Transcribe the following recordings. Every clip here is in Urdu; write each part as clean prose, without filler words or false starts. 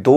2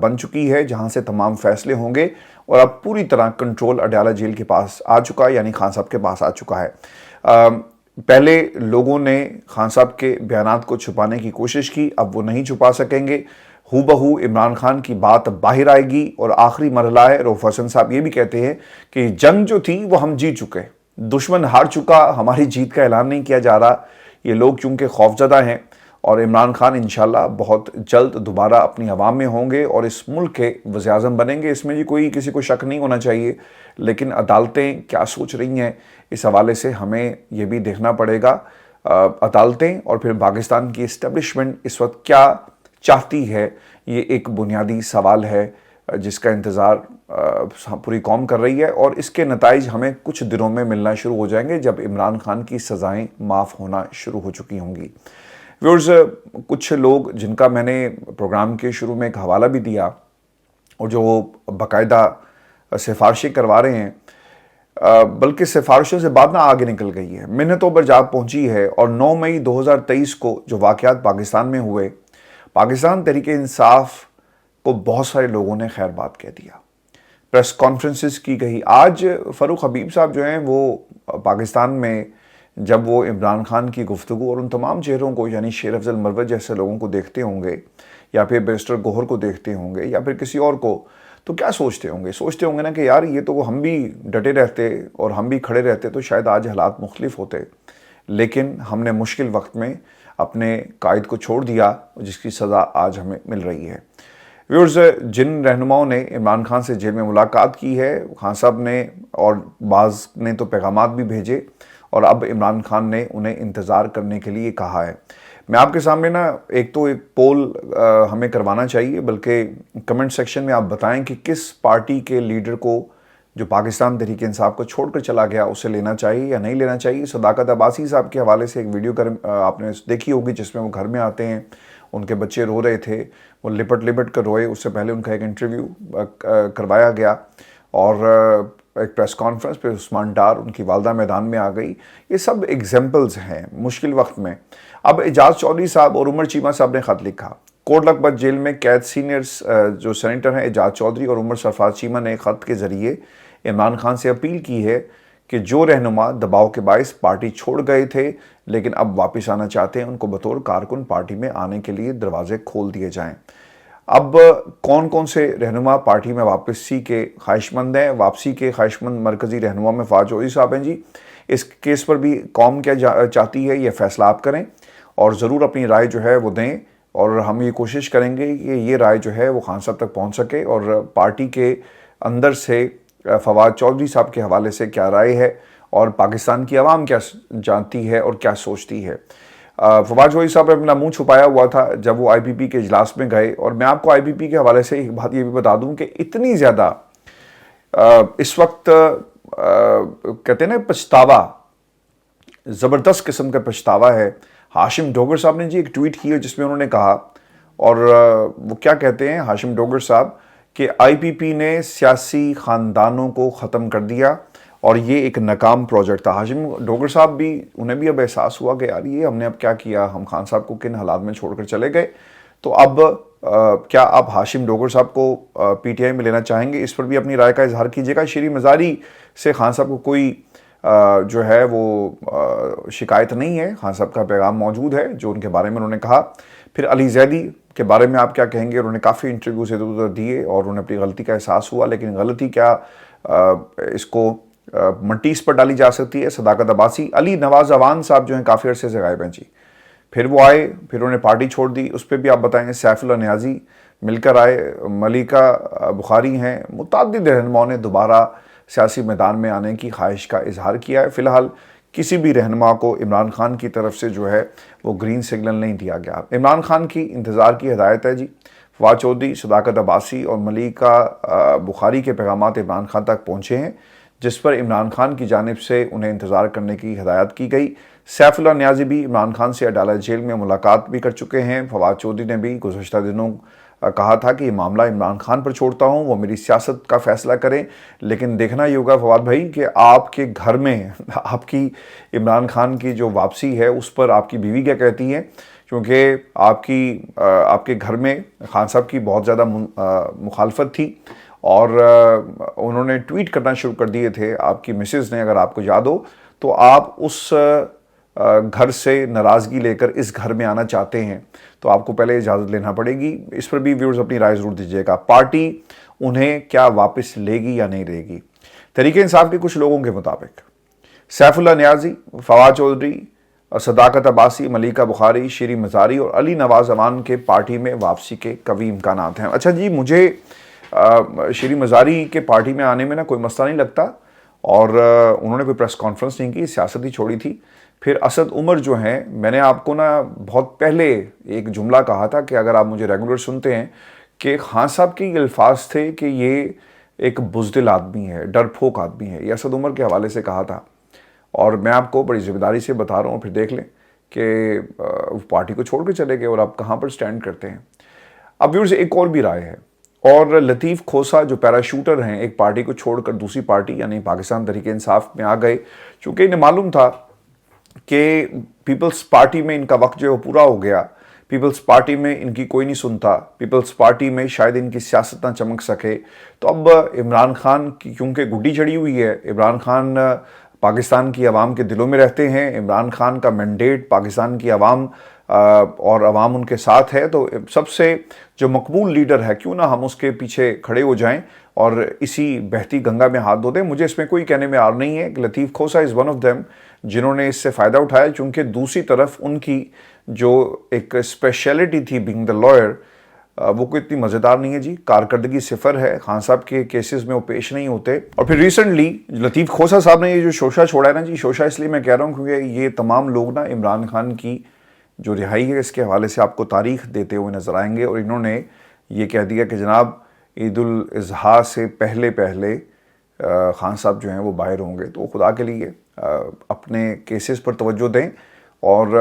بن چکی ہے جہاں سے تمام فیصلے ہوں گے، اور اب پوری طرح کنٹرول اڈیالہ جیل کے پاس آ چکا ہے، یعنی خان صاحب کے پاس آ چکا ہے۔ پہلے لوگوں نے خان صاحب کے بیانات کو چھپانے کی کوشش کی، اب وہ نہیں چھپا سکیں گے۔ ہو بہو عمران خان کی بات باہر آئے گی، اور آخری مرحلہ ہے۔ رؤف حسن صاحب یہ بھی کہتے ہیں کہ جنگ جو تھی وہ ہم جیت چکے، دشمن ہار چکا، ہماری جیت کا اعلان نہیں کیا جا رہا۔ یہ لوگ چونکہ خوفزدہ ہیں، اور عمران خان انشاءاللہ بہت جلد دوبارہ اپنی عوام میں ہوں گے اور اس ملک کے وزیر اعظم بنیں گے، اس میں جی کوئی کسی کو شک نہیں ہونا چاہیے۔ لیکن عدالتیں کیا سوچ رہی ہیں اس حوالے سے ہمیں یہ بھی دیکھنا پڑے گا۔ عدالتیں اور پھر پاکستان کی اسٹیبلشمنٹ اس وقت کیا چاہتی ہے، یہ ایک بنیادی سوال ہے جس کا انتظار پوری قوم کر رہی ہے، اور اس کے نتائج ہمیں کچھ دنوں میں ملنا شروع ہو جائیں گے جب عمران خان کی سزائیں معاف ہونا شروع ہو چکی ہوں گی۔ ویورز، کچھ لوگ جن کا میں نے پروگرام کے شروع میں ایک حوالہ بھی دیا اور جو باقاعدہ سفارشیں کروا رہے ہیں، بلکہ سفارشوں سے بات نہ آگے نکل گئی ہے، منتوں پر جا پہنچی ہے، اور 9 مئی 2023 کو جو واقعات پاکستان میں ہوئے، پاکستان تحریک انصاف کو بہت سارے لوگوں نے خیر بات کہہ دیا، پریس کانفرنسز کی گئی۔ آج فاروق حبیب صاحب جو ہیں وہ پاکستان میں جب وہ عمران خان کی گفتگو اور ان تمام چہروں کو، یعنی شیر افضل مروت جیسے لوگوں کو دیکھتے ہوں گے، یا پھر بیرسٹر گوہر کو دیکھتے ہوں گے، یا پھر کسی اور کو، تو کیا سوچتے ہوں گے نا کہ یار یہ تو ہم بھی ڈٹے رہتے اور ہم بھی کھڑے رہتے تو شاید آج حالات مختلف ہوتے، لیکن ہم نے مشکل وقت میں اپنے قائد کو چھوڑ دیا جس کی سزا آج ہمیں مل رہی ہے۔ ویورز، جن رہنماؤں نے عمران خان سے جیل میں ملاقات کی ہے، خان صاحب نے اور بعض نے تو پیغامات بھی بھیجے، اور اب عمران خان نے انہیں انتظار کرنے کے لیے کہا ہے۔ میں آپ کے سامنے ایک پول ہمیں کروانا چاہیے، بلکہ کمنٹ سیکشن میں آپ بتائیں کہ کس پارٹی کے لیڈر کو جو پاکستان تحریک انصاف کو چھوڑ کر چلا گیا اسے لینا چاہیے یا نہیں لینا چاہیے۔ صداقت عباسی صاحب کے حوالے سے ایک ویڈیو آپ نے دیکھی ہوگی جس میں وہ گھر میں آتے ہیں، ان کے بچے رو رہے تھے، وہ لپٹ کر روئے، اس سے پہلے ان کا ایک انٹرویو کروایا گیا، اور ایک پریس کانفرنس پہ عثمان ڈار ان کی والدہ میدان میں آ گئی۔ یہ سب ایگزامپلز ہیں مشکل وقت میں۔ اب اعجاز چودھری صاحب اور عمر چیمہ صاحب نے خط لکھا۔ کوٹ لکھپت جیل میں قید سینئرز جو سینیٹر ہیں اعجاز چودھری اور عمر سرفراز چیمہ نے خط کے ذریعے عمران خان سے اپیل کی ہے کہ جو رہنما دباؤ کے باعث پارٹی چھوڑ گئے تھے لیکن اب واپس آنا چاہتے ہیں، ان کو بطور کارکن پارٹی میں آنے کے لیے دروازے کھول دیے جائیں۔ اب کون کون سے رہنما پارٹی میں واپسی کے خواہش مند ہیں؟ واپسی کے خواہش مند مرکزی رہنما میں فواد چودھری صاحب ہیں جی۔ اس کیس پر بھی قوم کیا چاہتی ہے، یہ فیصلہ آپ کریں، اور ضرور اپنی رائے جو ہے وہ دیں، اور ہم یہ کوشش کریں گے کہ یہ رائے جو ہے وہ خان صاحب تک پہنچ سکے، اور پارٹی کے اندر سے فواد چودھری صاحب کے حوالے سے کیا رائے ہے، اور پاکستان کی عوام کیا جانتی ہے اور کیا سوچتی ہے۔ فواد چودھری صاحب نے اپنا منہ چھپایا ہوا تھا جب وہ IPP کے اجلاس میں گئے، اور میں آپ کو IPP کے حوالے سے ایک بات یہ بھی بتا دوں کہ اتنی زیادہ اس وقت کہتے ہیں نا پچھتاوا، زبردست قسم کا پچھتاوا ہے۔ ہاشم ڈوگر صاحب نے جی ایک ٹویٹ کی ہے جس میں انہوں نے کہا، اور وہ کیا کہتے ہیں ہاشم ڈوگر صاحب، کہ IPP نے سیاسی خاندانوں کو ختم کر دیا اور یہ ایک ناکام پروجیکٹ تھا۔ ہاشم ڈوگر صاحب بھی، انہیں بھی اب احساس ہوا کہ یار یہ ہم نے اب کیا کیا، ہم خان صاحب کو کن حالات میں چھوڑ کر چلے گئے۔ تو اب کیا آپ ہاشم ڈوگر صاحب کو PTI میں لینا چاہیں گے؟ اس پر بھی اپنی رائے کا اظہار کیجیے گا۔ شیریں مزاری سے خان صاحب کو کوئی جو ہے وہ شکایت نہیں ہے، خان صاحب کا پیغام موجود ہے جو ان کے بارے میں انہوں نے کہا۔ پھر علی زیدی کے بارے میں آپ کیا کہیں گے؟ انہوں نے کافی انٹرویوز ادھر ادھر دیے اور انہیں اپنی غلطی کا احساس ہوا، لیکن غلطی کیا اس کو منٹیس پر ڈالی جا سکتی ہے۔ صداقت عباسی، علی نواز اوان صاحب جو ہیں کافی عرصے سے غائب ہیں جی، پھر وہ آئے، پھر انہوں نے پارٹی چھوڑ دی، اس پہ بھی آپ بتائیں گے۔ سیف اللہ نیازی مل کر آئے، ملیکہ بخاری ہیں، متعدد رہنماؤں نے دوبارہ سیاسی میدان میں آنے کی خواہش کا اظہار کیا ہے۔ فی الحال کسی بھی رہنما کو عمران خان کی طرف سے جو ہے وہ گرین سگنل نہیں دیا گیا۔ عمران خان کی انتظار کی ہدایت ہے جی۔ فواد چودھری، صداقت عباسی اور ملیکہ بخاری کے پیغامات عمران خان تک پہنچے ہیں، جس پر عمران خان کی جانب سے انہیں انتظار کرنے کی ہدایت کی گئی۔ سیف اللہ نیازی بھی عمران خان سے اڈالہ جیل میں ملاقات بھی کر چکے ہیں۔ فواد چودھری نے بھی گزشتہ دنوں کہا تھا کہ یہ معاملہ عمران خان پر چھوڑتا ہوں، وہ میری سیاست کا فیصلہ کریں، لیکن دیکھنا یہ ہوگا فواد بھائی کہ آپ کے گھر میں آپ کی عمران خان کی جو واپسی ہے اس پر آپ کی بیوی کیا کہتی ہے، چونکہ آپ کے گھر میں خان صاحب کی بہت زیادہ مخالفت تھی اور انہوں نے ٹویٹ کرنا شروع کر دیے تھے آپ کی مسز نے، اگر آپ کو یاد ہو تو آپ اس گھر سے ناراضگی لے کر اس گھر میں آنا چاہتے ہیں تو آپ کو پہلے اجازت لینا پڑے گی. اس پر بھی ویورز اپنی رائے ضرور دیجیے گا. پارٹی انہیں کیا واپس لے گی یا نہیں لے گی؟ تحریک انصاف کے کچھ لوگوں کے مطابق سیف اللہ نیازی، فواد چودھری، صداقت عباسی، ملیکہ بخاری، شیریں مزاری اور علی نواز امان کے پارٹی میں واپسی کے قوی امکانات ہیں. اچھا جی، مجھے شیریں مزاری کے پارٹی میں آنے میں کوئی مسئلہ نہیں لگتا، اور انہوں نے کوئی پریس کانفرنس نہیں کی، سیاست ہی چھوڑی تھی. پھر اسد عمر جو ہیں، میں نے آپ کو بہت پہلے ایک جملہ کہا تھا کہ اگر آپ مجھے ریگولر سنتے ہیں کہ خان صاحب کے یہ الفاظ تھے کہ یہ ایک بزدل آدمی ہے، ڈرپھوک آدمی ہے. یہ اسد عمر کے حوالے سے کہا تھا، اور میں آپ کو بڑی ذمہ داری سے بتا رہا ہوں. پھر دیکھ لیں کہ پارٹی کو چھوڑ کے چلے گئے اور آپ کہاں پر سٹینڈ کرتے ہیں. اب ویورز ایک اور بھی رائے ہے، اور لطیف کھوسا جو پیراشوٹر ہیں، ایک پارٹی کو چھوڑ کر دوسری پارٹی یعنی پاکستان تحریک انصاف میں آ گئے، چونکہ انہیں معلوم تھا کہ پیپلز پارٹی میں ان کا وقت جو ہے وہ پورا ہو گیا. پیپلز پارٹی میں ان کی کوئی نہیں سنتا، پیپلز پارٹی میں شاید ان کی سیاست نہ چمک سکے. تو اب عمران خان کی کیونکہ گڈی چڑھی ہوئی ہے، عمران خان پاکستان کی عوام کے دلوں میں رہتے ہیں، عمران خان کا مینڈیٹ پاکستان کی عوام اور عوام ان کے ساتھ ہے، تو سب سے جو مقبول لیڈر ہے کیوں نہ ہم اس کے پیچھے کھڑے ہو جائیں اور اسی بہتی گنگا میں ہاتھ دھو دیں. مجھے اس میں کوئی کہنے میں آر نہیں ہے کہ Latif Khosa is one of them جنہوں نے اس سے فائدہ اٹھایا، چونکہ دوسری طرف ان کی جو ایک اسپیشلٹی تھی بینگ دا لائر، وہ کوئی اتنی مزیدار نہیں ہے جی. کارکردگی صفر ہے، خان صاحب کے کیسز میں وہ پیش نہیں ہوتے. اور پھر ریسنٹلی لطیف کھوسا صاحب نے یہ جو شوشہ چھوڑا ہے نا جی، شوشہ اس لیے میں کہہ رہا ہوں کیونکہ یہ تمام لوگ عمران خان کی جو رہائی ہے اس کے حوالے سے آپ کو تاریخ دیتے ہوئے نظر آئیں گے، اور انہوں نے یہ کہہ دیا کہ جناب عید الاضحیٰ سے پہلے خان صاحب جو ہیں وہ باہر ہوں گے. تو خدا کے لیے اپنے کیسز پر توجہ دیں اور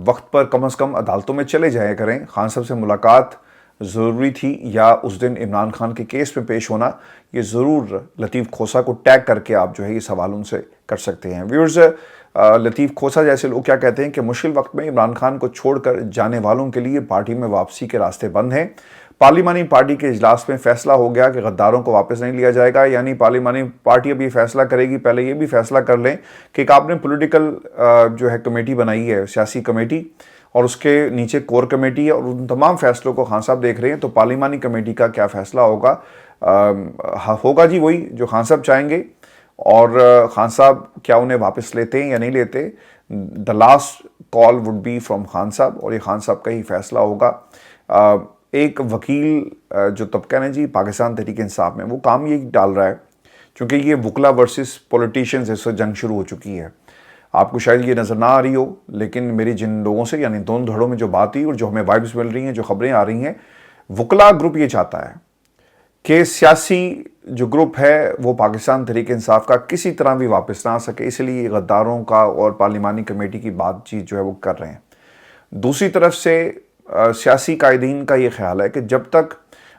وقت پر کم از کم عدالتوں میں چلے جایا کریں. خان صاحب سے ملاقات ضروری تھی یا اس دن عمران خان کے کیس میں پیش ہونا، یہ ضرور لطیف کھوسا کو ٹیگ کر کے آپ جو ہے یہ سوال ان سے کر سکتے ہیں. ویورز، لطیف کھوسا جیسے لوگ کیا کہتے ہیں کہ مشکل وقت میں عمران خان کو چھوڑ کر جانے والوں کے لیے پارٹی میں واپسی کے راستے بند ہیں. پارلیمانی پارٹی کے اجلاس میں فیصلہ ہو گیا کہ غداروں کو واپس نہیں لیا جائے گا. یعنی پارلیمانی پارٹی اب یہ فیصلہ کرے گی، پہلے یہ بھی فیصلہ کر لیں کہ ایک آپ نے پولیٹیکل جو ہے کمیٹی بنائی ہے، سیاسی کمیٹی، اور اس کے نیچے کور کمیٹی ہے، اور ان تمام فیصلوں کو خان صاحب دیکھ رہے ہیں. تو پارلیمانی کمیٹی کا کیا فیصلہ ہوگا جی وہی جو خان صاحب چاہیں گے. اور خان صاحب کیا انہیں واپس لیتے ہیں یا نہیں لیتے، the last call would be from Khan sahib, اور یہ خان صاحب کا ہی فیصلہ ہوگا. ایک وکیل جو طبقہ ہے جی پاکستان تحریک انصاف میں، وہ کام یہ ڈال رہا ہے، چونکہ یہ وکلا ورسز پولیٹیشنز اس وقت جنگ شروع ہو چکی ہے. آپ کو شاید یہ نظر نہ آ رہی ہو، لیکن میری جن لوگوں سے یعنی دونوں دھڑوں میں جو بات ہوئی اور جو ہمیں وائبز مل رہی ہیں، جو خبریں آ رہی ہیں، وکلا گروپ یہ چاہتا ہے کہ سیاسی جو گروپ ہے وہ پاکستان تحریک انصاف کا کسی طرح بھی واپس نہ آ سکے، اس لیے غداروں کا اور پارلیمانی کمیٹی کی بات چیت جو ہے وہ کر رہے ہیں. دوسری طرف سے سیاسی قائدین کا یہ خیال ہے کہ جب تک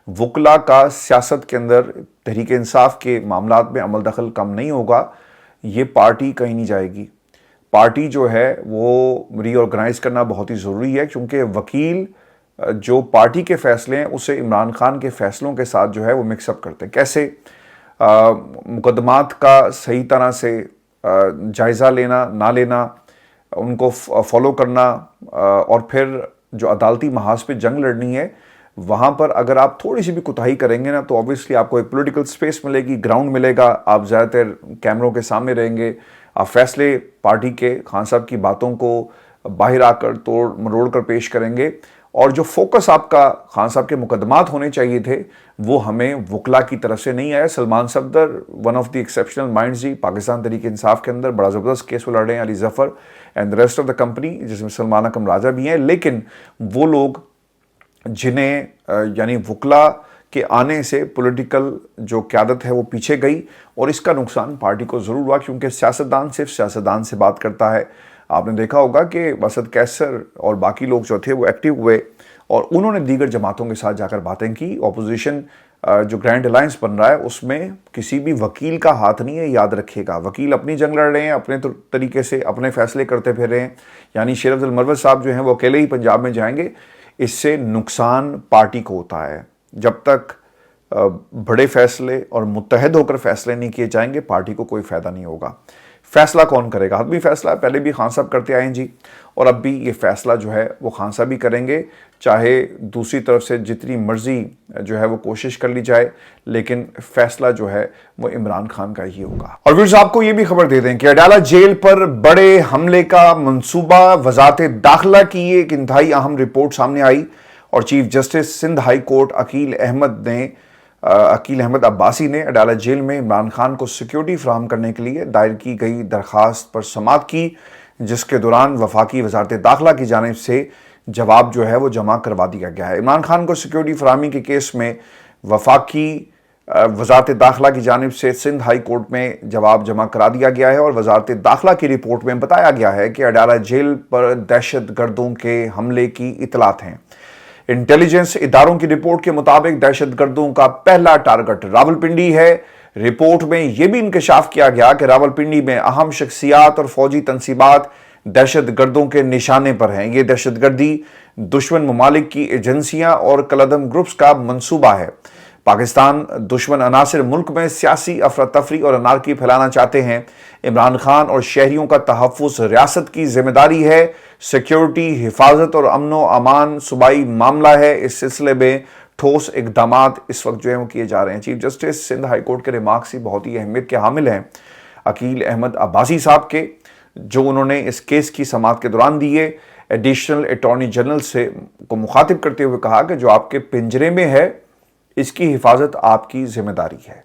وکلا کا سیاست کے اندر تحریک انصاف کے معاملات میں عمل دخل کم نہیں ہوگا، یہ پارٹی کہیں نہیں جائے گی. پارٹی جو ہے وہ ری آرگنائز کرنا بہت ہی ضروری ہے، کیونکہ وکیل جو پارٹی کے فیصلے ہیں اسے عمران خان کے فیصلوں کے ساتھ جو ہے وہ مکس اپ کرتے ہیں. کیسے مقدمات کا صحیح طرح سے جائزہ لینا، نہ لینا، ان کو فالو کرنا، اور پھر جو عدالتی محاذ پہ جنگ لڑنی ہے وہاں پر اگر آپ تھوڑی سی بھی کوتاہی کریں گے نا تو اوبیسلی آپ کو ایک پولیٹیکل سپیس ملے گی، گراؤنڈ ملے گا، آپ زیادہ تر کیمروں کے سامنے رہیں گے، آپ فیصلے پارٹی کے خان صاحب کی باتوں کو باہر آ کر توڑ مروڑ کر پیش کریں گے. اور جو فوکس آپ کا خان صاحب کے مقدمات ہونے چاہیے تھے وہ ہمیں وکلا کی طرف سے نہیں آیا. Salman Safdar one of the exceptional minds جی پاکستان تحریک انصاف کے اندر بڑا زبردست کیس وہ لڑ رہے ہیں، Ali Zafar and rest of the company, جس میں سلمان اکرم راجہ بھی ہیں. لیکن وہ لوگ جنہیں یعنی وکلا کے آنے سے پولیٹیکل جو قیادت ہے وہ پیچھے گئی، اور اس کا نقصان پارٹی کو ضرور ہوا، کیونکہ سیاستدان صرف سیاستدان سے بات کرتا ہے. آپ نے دیکھا ہوگا کہ اسد کیسر اور باقی لوگ جو تھے وہ ایکٹیو ہوئے اور انہوں نے دیگر جماعتوں کے ساتھ جا کر باتیں کی. اپوزیشن جو گرینڈ الائنس بن رہا ہے اس میں کسی بھی وکیل کا ہاتھ نہیں ہے، یاد رکھیے گا۔ وکیل اپنی جنگ لڑ رہے ہیں، اپنے طریقے سے اپنے فیصلے کرتے پھر رہے ہیں، یعنی شیر افضل مروت صاحب جو ہیں وہ اکیلے ہی پنجاب میں جائیں گے۔ اس سے نقصان پارٹی کو ہوتا ہے۔ جب تک بڑے فیصلے اور متحد ہو کر فیصلے نہیں کیے جائیں گے، پارٹی کو کوئی فائدہ نہیں ہوگا۔ فیصلہ کون کرے گا؟ حتمی فیصلہ پہلے بھی خان صاحب کرتے آئے ہیں جی، اور اب بھی یہ فیصلہ جو ہے وہ خان صاحب بھی کریں گے، چاہے دوسری طرف سے جتنی مرضی جو ہے وہ کوشش کر لی جائے، لیکن فیصلہ جو ہے وہ عمران خان کا ہی ہوگا۔ اور ویورز آپ کو یہ بھی خبر دے دیں کہ اڈالہ جیل پر بڑے حملے کا منصوبہ، وزارت داخلہ کی ایک انتہائی اہم رپورٹ سامنے آئی، اور chief justice Sindh high court Aqeel Ahmed Abbasi نے اڈالہ جیل میں عمران خان کو سیکیورٹی فراہم کرنے کے لیے دائر کی گئی درخواست پر سماعت کی، جس کے دوران وفاقی وزارت داخلہ کی جانب سے جواب جو ہے وہ جمع کروا دیا گیا ہے۔ عمران خان کو سیکیورٹی فراہمی کے کیس میں وفاقی وزارت داخلہ کی جانب سے سندھ ہائی کورٹ میں جواب جمع کرا دیا گیا ہے، اور وزارت داخلہ کی رپورٹ میں بتایا گیا ہے کہ اڈالہ جیل پر دہشت گردوں کے حملے کی اطلاعات ہیں۔ انٹیلیجنس اداروں کی رپورٹ کے مطابق دہشت گردوں کا پہلا ٹارگٹ راولپنڈی ہے۔ رپورٹ میں یہ بھی انکشاف کیا گیا کہ راولپنڈی میں اہم شخصیات اور فوجی تنصیبات دہشت گردوں کے نشانے پر ہیں۔ یہ دہشت گردی دشمن ممالک کی ایجنسیاں اور کالعدم گروپس کا منصوبہ ہے۔ پاکستان دشمن عناصر ملک میں سیاسی افراتفری اور انارکی پھیلانا چاہتے ہیں۔ عمران خان اور شہریوں کا تحفظ ریاست کی ذمہ داری ہے۔ سیکیورٹی، حفاظت اور امن و امان صوبائی معاملہ ہے۔ اس سلسلے میں ٹھوس اقدامات اس وقت جو ہیں وہ کیے جا رہے ہیں۔ Chief justice Sindh high court کے ریمارکس ہی بہت ہی اہمیت کے حامل ہیں عقیل احمد عباسی صاحب کے، جو انہوں نے اس کیس کی سماعت کے دوران دیے۔ ایڈیشنل اٹارنی جنرل سے کو مخاطب کرتے ہوئے کہا کہ جو آپ کے پنجرے میں ہے اس کی حفاظت آپ کی ذمہ داری ہے۔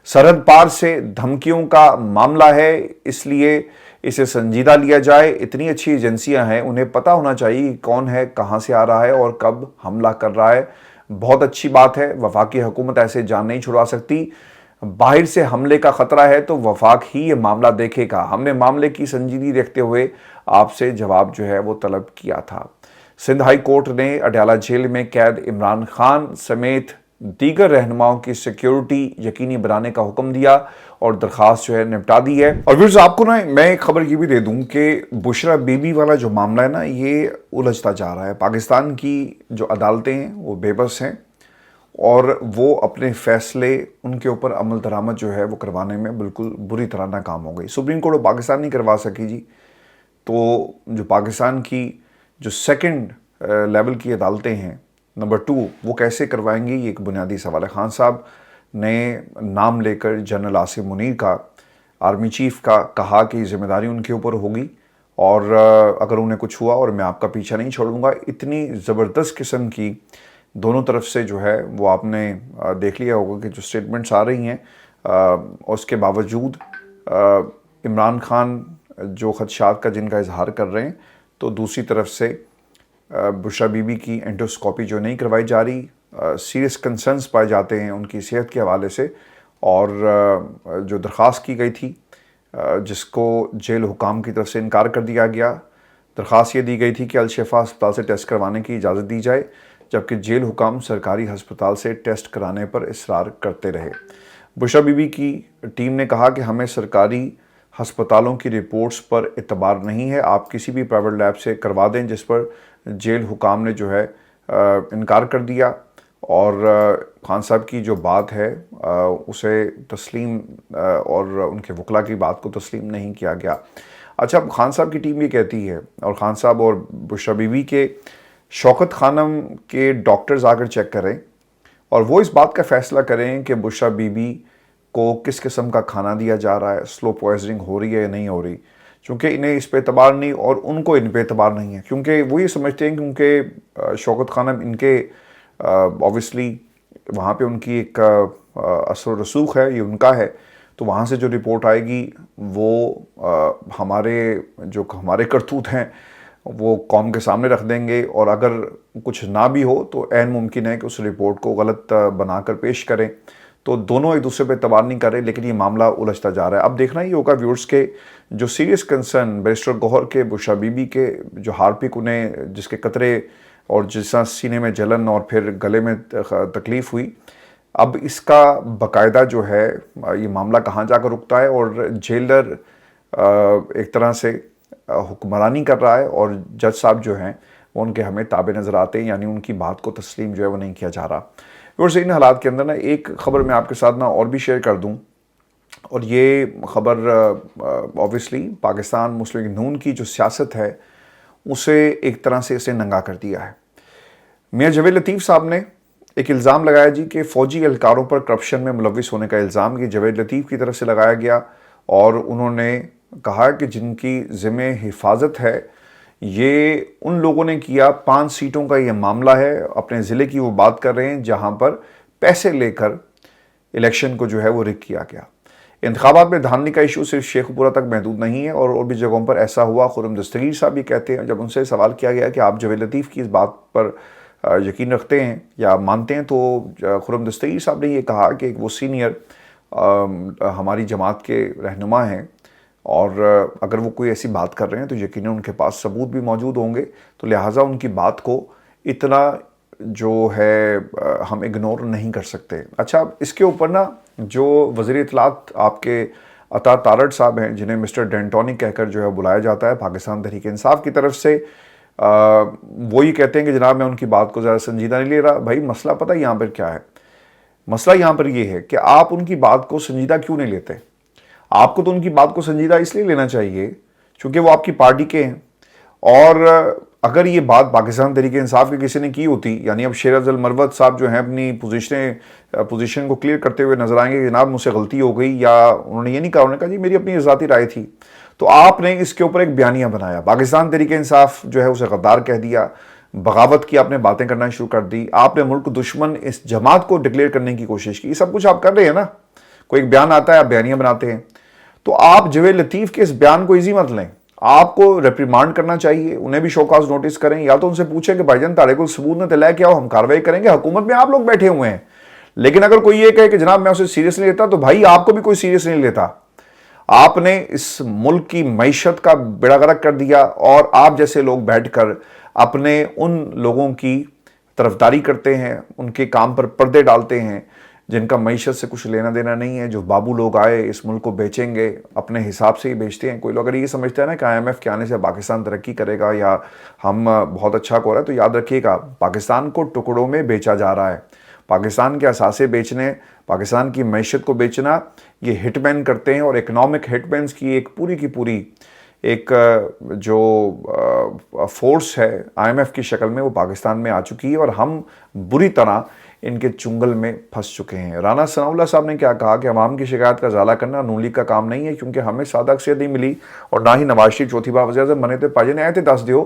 سرحد پار سے دھمکیوں کا معاملہ ہے، اس لیے اسے سنجیدہ لیا جائے۔ اتنی اچھی ایجنسیاں ہیں، انہیں پتہ ہونا چاہیے کون ہے، کہاں سے آ رہا ہے اور کب حملہ کر رہا ہے۔ بہت اچھی بات ہے، وفاقی حکومت ایسے جان نہیں چھڑوا سکتی۔ باہر سے حملے کا خطرہ ہے تو وفاق ہی یہ معاملہ دیکھے گا۔ ہم نے معاملے کی سنجیدگی دیکھتے ہوئے آپ سے جواب جو ہے وہ طلب کیا تھا۔ سندھ ہائی کورٹ نے اڈالہ جیل میں قید عمران خان سمیت دیگر رہنماؤں کی سیکیورٹی یقینی بنانے کا حکم دیا اور درخواست جو ہے نپٹا دی ہے۔ اور ویورز آپ کو میں ایک خبر یہ بھی دے دوں کہ بشرا بی بی والا جو معاملہ ہے نا، یہ الجھتا جا رہا ہے۔ پاکستان کی جو عدالتیں ہیں وہ بے بس ہیں، اور وہ اپنے فیصلے ان کے اوپر عمل درآمد جو ہے وہ کروانے میں بالکل بری طرح ناکام ہو گئی۔ سپریم کورٹ پاکستان نہیں کروا سکی جی، تو جو پاکستان کی جو سیکنڈ لیول کی عدالتیں ہیں، نمبر 2، وہ کیسے کروائیں گی، یہ ایک بنیادی سوال ہے۔ خان صاحب نے نام لے کر جنرل عاصم منیر کا، آرمی چیف کا، کہا کہ یہ ذمہ داری ان کے اوپر ہوگی، اور اگر انہیں کچھ ہوا اور میں آپ کا پیچھا نہیں چھوڑوں گا۔ اتنی زبردست قسم کی دونوں طرف سے جو ہے وہ آپ نے دیکھ لیا ہوگا کہ جو سٹیٹمنٹس آ رہی ہیں، اس کے باوجود عمران خان جو خدشات کا جن کا اظہار کر رہے ہیں، تو دوسری طرف سے بشرا بی بی کی اینڈوسکوپی جو نہیں کروائی جا رہی، سیریس کنسرنز پائے جاتے ہیں ان کی صحت کے حوالے سے، اور جو درخواست کی گئی تھی جس کو جیل حکام کی طرف سے انکار کر دیا گیا۔ درخواست یہ دی گئی تھی کہ الشفا ہسپتال سے ٹیسٹ کروانے کی اجازت دی جائے، جبکہ جیل حکام سرکاری ہسپتال سے ٹیسٹ کرانے پر اصرار کرتے رہے۔ بشرا بی بی کی ٹیم نے کہا کہ ہمیں سرکاری ہسپتالوں کی رپورٹس پر اعتبار نہیں ہے، آپ کسی بھی پرائیویٹ لیب سے کروا دیں، جس پر جیل حکام نے جو ہے انکار کر دیا، اور خان صاحب کی جو بات ہے اسے تسلیم اور ان کے وکلاء کی بات کو تسلیم نہیں کیا گیا۔ اچھا، خان صاحب کی ٹیم یہ کہتی ہے، اور خان صاحب اور بشرا بی بی کے شوکت خانم کے ڈاکٹرز آ کر چیک کریں، اور وہ اس بات کا فیصلہ کریں کہ بشرا بی بی کو کس قسم کا کھانا دیا جا رہا ہے، سلو پوائزننگ ہو رہی ہے یا نہیں ہو رہی، چونکہ انہیں اس پہ اعتبار نہیں اور ان کو ان پہ اعتبار نہیں ہے، کیونکہ وہ یہ سمجھتے ہیں کیونکہ شوکت خانم ان کے اوبویسلی وہاں پہ ان کی ایک اثر و رسوخ ہے، یہ ان کا ہے، تو وہاں سے جو رپورٹ آئے گی وہ ہمارے کرتوت ہیں وہ قوم کے سامنے رکھ دیں گے، اور اگر کچھ نہ بھی ہو تو عین ممکن ہے کہ اس رپورٹ کو غلط بنا کر پیش کریں، تو دونوں ایک دوسرے پہ اعتبار نہیں کر رہے، لیکن یہ معاملہ الجھتا جا رہا ہے۔ اب دیکھنا یہ ہوگا ویورز کے جو سیریس کنسرن بیرسٹر گوہر کے، بشرا بی بی کے جو ہارپک انہیں جس کے قطرے اور جس طرح سینے میں جلن اور پھر گلے میں تکلیف ہوئی، اب اس کا باقاعدہ جو ہے یہ معاملہ کہاں جا کر رکتا ہے، اور جیلر ایک طرح سے حکمرانی کر رہا ہے اور جج صاحب جو ہیں وہ ان کے ہمیں تابع نظر آتے ہیں، یعنی ان کی بات کو تسلیم جو ہے وہ نہیں کیا جا رہا۔ اور ان حالات کے اندر نا ایک خبر میں آپ کے ساتھ نا اور بھی شیئر کر دوں، اور یہ خبر اوبویسلی پاکستان مسلم لیگ نون کی جو سیاست ہے اسے ایک طرح سے اسے ننگا کر دیا ہے۔ میاں جاوید لطیف صاحب نے ایک الزام لگایا جی کہ فوجی اہلکاروں پر کرپشن میں ملوث ہونے کا الزام یہ جاوید لطیف کی طرف سے لگایا گیا، اور انہوں نے کہا کہ جن کی ذمہ حفاظت ہے یہ ان لوگوں نے کیا، 5 سیٹوں کا یہ معاملہ ہے، اپنے ضلع کی وہ بات کر رہے ہیں جہاں پر پیسے لے کر الیکشن کو جو ہے وہ رک کیا گیا۔ انتخابات میں دھاندلی کا ایشو صرف شیخ پورہ تک محدود نہیں ہے، اور بھی جگہوں پر ایسا ہوا۔ خرم دستگیر صاحب بھی کہتے ہیں، جب ان سے سوال کیا گیا کہ آپ جاوید لطیف کی اس بات پر یقین رکھتے ہیں یا مانتے ہیں، تو خرم دستگیر صاحب نے یہ کہا کہ وہ سینئر ہماری جماعت کے رہنما ہیں، اور اگر وہ کوئی ایسی بات کر رہے ہیں تو یقیناً ان کے پاس ثبوت بھی موجود ہوں گے، تو لہٰذا ان کی بات کو اتنا جو ہے ہم اگنور نہیں کر سکتے۔ اچھا، اس کے اوپر نا جو وزیر اطلاعات آپ کے عطا تارڑ صاحب ہیں، جنہیں مسٹر ڈینٹونی کہہ کر جو ہے بلایا جاتا ہے پاکستان تحریک انصاف کی طرف سے، وہ یہ کہتے ہیں کہ جناب میں ان کی بات کو زیادہ سنجیدہ نہیں لے رہا۔ بھائی مسئلہ پتہ یہاں پر کیا ہے؟ مسئلہ یہاں پر یہ ہے کہ آپ ان کی بات کو سنجیدہ کیوں نہیں لیتے؟ آپ کو تو ان کی بات کو سنجیدہ اس لیے لینا چاہیے چونکہ وہ آپ کی پارٹی کے ہیں، اور اگر یہ بات پاکستان تحریک انصاف کے کسی نے کی ہوتی، یعنی اب شیر افضل مروت صاحب جو ہیں اپنی پوزیشن کو کلیئر کرتے ہوئے نظر آئیں گے کہ جناب مجھ سے غلطی ہو گئی، یا انہوں نے یہ نہیں کہا، انہوں نے کہا جی میری اپنی ذاتی رائے تھی، تو آپ نے اس کے اوپر ایک بیانیہ بنایا، پاکستان تحریک انصاف جو ہے اسے غدار کہہ دیا، بغاوت کی آپ نے باتیں کرنا شروع کر دی، آپ نے ملک دشمن اس جماعت کو ڈکلیئر کرنے کی کوشش کی، یہ سب کچھ آپ کر رہے ہیں نا۔ کوئی ایک بیان آتا ہے، آپ بیانیہ بناتے ہیں، تو آپ جاوید لطیف کے اس بیان کو ایزی مت لیں، آپ کو ریپریمانڈ کرنا چاہیے، انہیں بھی شو کاز نوٹس کریں، یا تو ان سے پوچھیں کہ بھائی جان تارے کو ثبوت نہ لے کے آؤ، ہم کاروائی کریں گے، حکومت میں آپ لوگ بیٹھے ہوئے ہیں۔ لیکن اگر کوئی یہ کہے کہ جناب میں اسے سیریس نہیں لیتا، تو بھائی آپ کو بھی کوئی سیریس نہیں لیتا۔ آپ نے اس ملک کی معیشت کا بیڑا غرق کر دیا، اور آپ جیسے لوگ بیٹھ کر اپنے ان لوگوں کی طرفداری کرتے ہیں، ان کے کام پر پردے ڈالتے ہیں جن کا معیشت سے کچھ لینا دینا نہیں ہے، جو بابو لوگ آئے اس ملک کو بیچیں گے، اپنے حساب سے ہی بیچتے ہیں۔ کوئی لوگ اگر یہ سمجھتا ہے نا کہ IMF کے آنے سے پاکستان ترقی کرے گا یا ہم بہت اچھا ہو رہا ہے، تو یاد رکھیے گا پاکستان کو ٹکڑوں میں بیچا جا رہا ہے۔ پاکستان کے اثاثے بیچنے، پاکستان کی معیشت کو بیچنا یہ ہٹ مین کرتے ہیں، اور اکنامک ہٹ مینز کی ایک پوری کی پوری ایک جو فورس ہے IMF کی شکل میں وہ پاکستان میں آ چکی ہے، اور ہم بری طرح ان کے چنگل میں پھنس چکے ہیں۔ رانا ثناء اللہ صاحب نے کیا کہا کہ عوام کی شکایت کا ازالہ کرنا نون لیگ کا کام نہیں ہے، کیونکہ ہمیں سادہ اکثریت نہیں ملی، اور نہ ہی نواز شریف چوتھی بار وزیر اعظم بنے تھے۔ پاجے نے ایسے دس دیو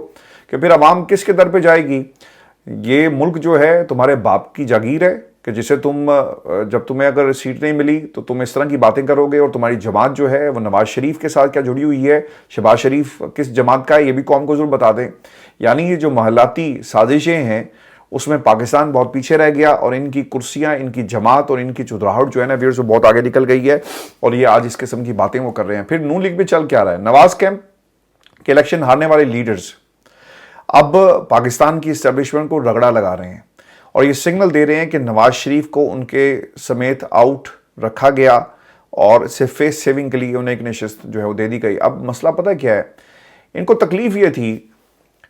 کہ پھر عوام کس کے در پہ جائے گی؟ یہ ملک جو ہے تمہارے باپ کی جاگیر ہے کہ جسے جب تمہیں اگر سیٹ نہیں ملی تو تم اس طرح کی باتیں کرو گے، اور تمہاری جماعت جو ہے وہ نواز شریف کے ساتھ کیا جڑی ہوئی ہے، شہباز شریف کس جماعت کا ہے یہ بھی قوم کو ضرور بتا دیں۔ یعنی یہ جو محلاتی سازشیں ہیں اس میں پاکستان بہت پیچھے رہ گیا، اور ان کی کرسیاں، ان کی جماعت اور ان کی چودراہٹ جو ہے نا ویئرز وہ بہت آگے نکل گئی ہے، اور یہ آج اس قسم کی باتیں وہ کر رہے ہیں۔ پھر نون لیگ میں چل کیا رہا ہے؟ نواز کیمپ کے الیکشن ہارنے والے لیڈرز اب پاکستان کی اسٹیبلشمنٹ کو رگڑا لگا رہے ہیں، اور یہ سگنل دے رہے ہیں کہ نواز شریف کو ان کے سمیت آؤٹ رکھا گیا، اور صرف فیس سیونگ کے لیے انہیں ایک نشست جو ہے وہ دے دی گئی۔ اب مسئلہ پتہ کیا ہے؟ ان کو تکلیف یہ تھی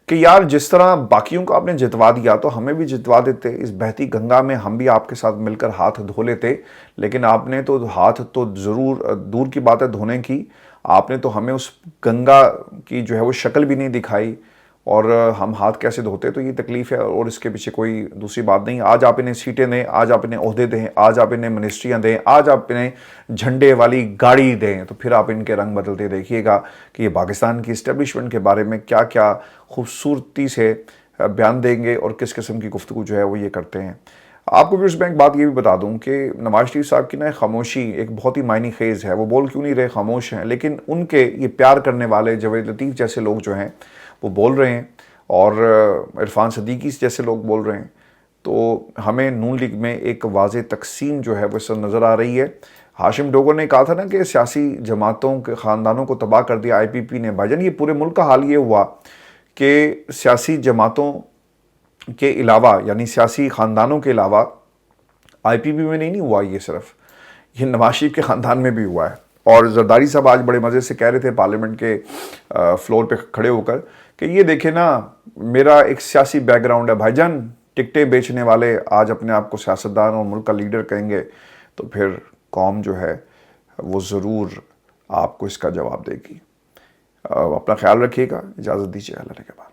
کہ یار جس طرح باقیوں کو آپ نے جتوا دیا تو ہمیں بھی جتوا دیتے، اس بہتی گنگا میں ہم بھی آپ کے ساتھ مل کر ہاتھ دھو لیتے، لیکن آپ نے تو ہاتھ تو ضرور دور کی بات ہے دھونے کی، آپ نے تو ہمیں اس گنگا کی جو ہے وہ شکل بھی نہیں دکھائی، اور ہم ہاتھ کیسے دھوتے؟ تو یہ تکلیف ہے، اور اس کے پیچھے کوئی دوسری بات نہیں۔ آج آپ انہیں سیٹیں دیں، آج آپ انہیں عہدے دیں، آج آپ انہیں منسٹریاں دیں، آج آپ انہیں جھنڈے والی گاڑی دیں، تو پھر آپ ان کے رنگ بدلتے دیکھیے گا کہ یہ پاکستان کی اسٹیبلشمنٹ کے بارے میں کیا کیا خوبصورتی سے بیان دیں گے، اور کس قسم کی گفتگو جو ہے وہ یہ کرتے ہیں۔ آپ کو بھی اس میں ایک بات یہ بھی بتا دوں کہ نواز شریف صاحب کی نا خاموشی ایک بہت ہی معنی خیز ہے، وہ بول کیوں نہیں رہے، خاموش ہیں، لیکن ان کے یہ پیار کرنے والے جاوید لطیف جیسے لوگ جو ہیں وہ بول رہے ہیں، اور عرفان صدیقی جیسے لوگ بول رہے ہیں، تو ہمیں نون لیگ میں ایک واضح تقسیم جو ہے وہ اس سے نظر آ رہی ہے۔ ہاشم ڈوگر نے کہا تھا نا کہ سیاسی جماعتوں کے خاندانوں کو تباہ کر دیا IPP نے۔ بھائی جان یہ پورے ملک کا حال یہ ہوا کہ سیاسی جماعتوں کے علاوہ، یعنی سیاسی خاندانوں کے علاوہ آئی پی بی میں نہیں ہوا یہ، صرف یہ نواز شریف کے خاندان میں بھی ہوا ہے. اور زرداری صاحب آج بڑے مزے سے کہہ رہے تھے پارلیمنٹ کے فلور پہ کھڑے ہو کر کہ یہ دیکھیں نا، میرا ایک سیاسی بیک گراؤنڈ ہے بھائی جان. ٹکٹیں بیچنے والے آج اپنے آپ کو سیاستدان اور ملک کا لیڈر کہیں گے تو پھر قوم جو ہے وہ ضرور آپ کو اس کا جواب دے گی. اپنا خیال رکھیے گا. اجازت دیجیے، اللہ نے کے بعد.